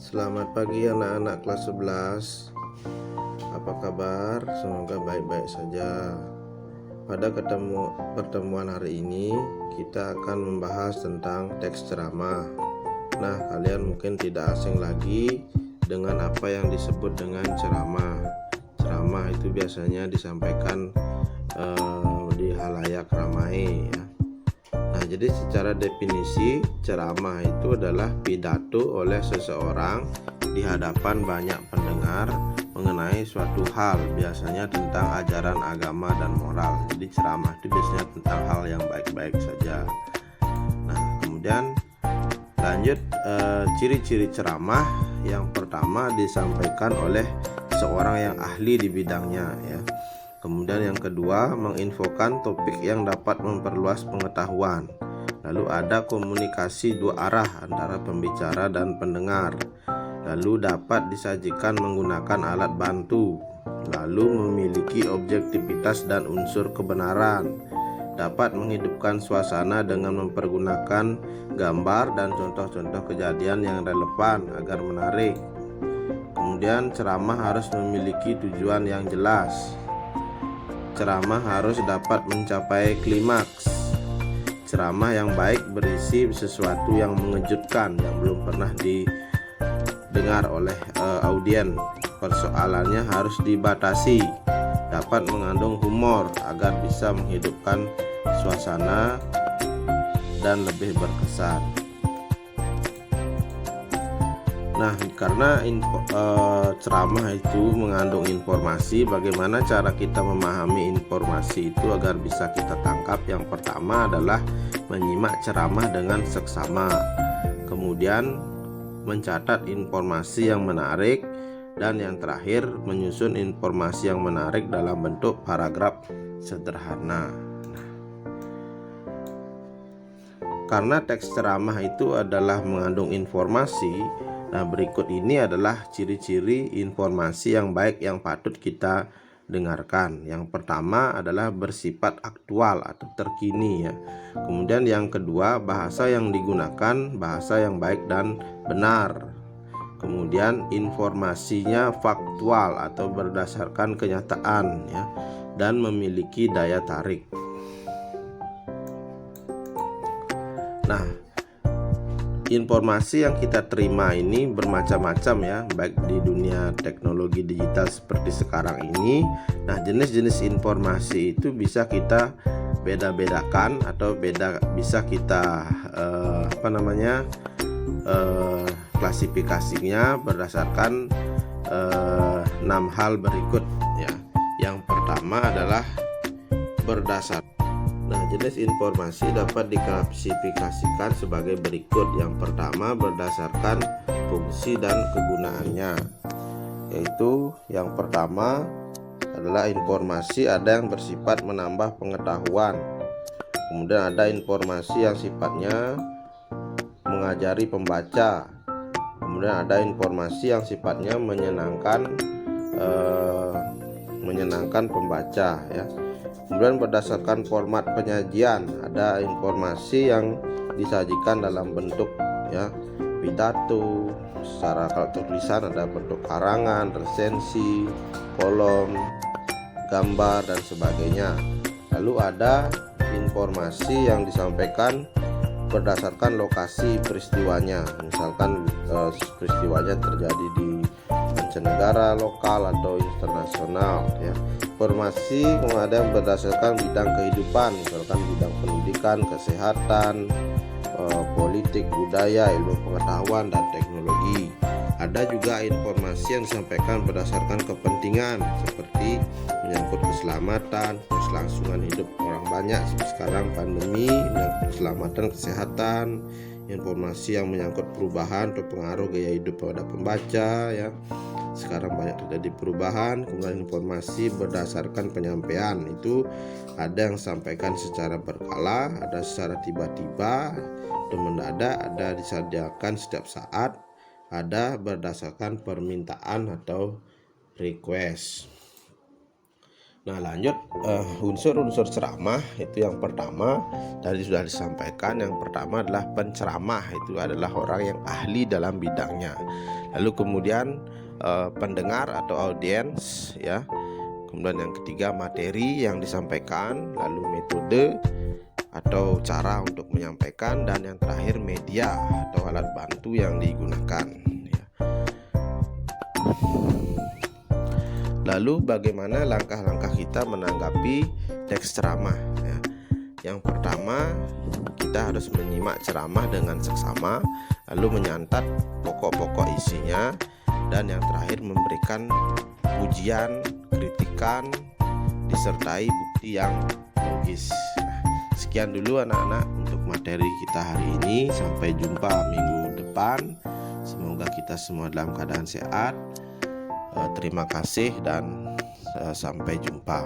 Selamat pagi anak-anak kelas 11. Apa kabar? Semoga baik-baik saja. Pada pertemuan hari ini kita akan membahas tentang teks ceramah. Nah, kalian mungkin tidak asing lagi dengan apa yang disebut dengan ceramah. Ceramah itu biasanya disampaikan di halayak ramai ya. Nah, jadi secara definisi ceramah itu adalah pidato oleh seseorang di hadapan banyak pendengar mengenai suatu hal, biasanya tentang ajaran agama dan moral. Jadi ceramah itu biasanya tentang hal yang baik-baik saja. Nah, kemudian lanjut ciri-ciri ceramah. Yang pertama disampaikan oleh seorang yang ahli di bidangnya ya. Kemudian yang kedua, menginfokan topik yang dapat memperluas pengetahuan. Lalu ada komunikasi dua arah antara pembicara dan pendengar. Lalu dapat disajikan menggunakan alat bantu. Lalu memiliki objektivitas dan unsur kebenaran. Dapat menghidupkan suasana dengan mempergunakan gambar dan contoh-contoh kejadian yang relevan agar menarik. Kemudian ceramah harus memiliki tujuan yang jelas. Ceramah harus dapat mencapai klimaks. Ceramah yang baik berisi sesuatu yang mengejutkan yang belum pernah didengar oleh audien. Persoalannya harus dibatasi, dapat mengandung humor agar bisa menghidupkan suasana dan lebih berkesan. Nah, karena ceramah itu mengandung informasi, bagaimana cara kita memahami informasi itu agar bisa kita tangkap? Yang pertama adalah menyimak ceramah dengan seksama, kemudian mencatat informasi yang menarik, dan yang terakhir menyusun informasi yang menarik dalam bentuk paragraf sederhana. Karena teks ceramah itu adalah mengandung informasi, nah berikut ini adalah ciri-ciri informasi yang baik yang patut kita dengarkan. Yang pertama adalah bersifat aktual atau terkini ya. Kemudian yang kedua, bahasa yang digunakan bahasa yang baik dan benar. Kemudian informasinya faktual atau berdasarkan kenyataan ya, dan memiliki daya tarik. Nah, informasi yang kita terima ini bermacam-macam ya, baik di dunia teknologi digital seperti sekarang ini. Nah, jenis-jenis informasi itu bisa kita beda-bedakan atau bisa kita klasifikasinya berdasarkan 6 hal berikut ya. Yang pertama adalah berdasar. Nah, jenis informasi dapat diklasifikasikan sebagai berikut. Yang pertama, berdasarkan fungsi dan kegunaannya. Yaitu yang pertama adalah informasi ada yang bersifat menambah pengetahuan. Kemudian ada informasi yang sifatnya mengajari pembaca. Kemudian ada informasi yang sifatnya menyenangkan pembaca ya. Kemudian berdasarkan format penyajian, ada informasi yang disajikan dalam bentuk ya pidato, secara kalau tulisan ada bentuk karangan, resensi, kolom, gambar dan sebagainya. Lalu ada informasi yang disampaikan berdasarkan lokasi peristiwanya, misalkan peristiwanya terjadi di mancanegara, lokal atau internasional ya. Informasi ada yang berdasarkan bidang kehidupan, misalkan bidang pendidikan, kesehatan, politik, budaya, ilmu pengetahuan dan teknologi. Ada juga informasi yang disampaikan berdasarkan kepentingan seperti menyangkut keselamatan, keselangsungan hidup orang banyak sekarang pandemi, menyangkut keselamatan, kesehatan, informasi yang menyangkut perubahan atau pengaruh gaya hidup pada pembaca ya. Sekarang banyak terjadi perubahan. Kemudian informasi berdasarkan penyampaian, itu ada yang disampaikan secara berkala, ada secara tiba-tiba dan mendadak, ada disediakan setiap saat, ada berdasarkan permintaan atau request. Nah, lanjut unsur-unsur ceramah itu yang pertama tadi sudah disampaikan. Yang pertama adalah penceramah, itu adalah orang yang ahli dalam bidangnya. Lalu kemudian pendengar atau audiens ya. Kemudian yang ketiga materi yang disampaikan, lalu metode atau cara untuk menyampaikan, dan yang terakhir media atau alat bantu yang digunakan ya. Lalu bagaimana langkah-langkah kita menanggapi teks ceramah ya. Yang pertama, kita harus menyimak ceramah dengan seksama, lalu menyantat pokok-pokok isinya, dan yang terakhir memberikan pujian, kritikan, disertai bukti yang logis. Sekian dulu anak-anak untuk materi kita hari ini. Sampai jumpa minggu depan. Semoga kita semua dalam keadaan sehat. Terima kasih dan sampai jumpa.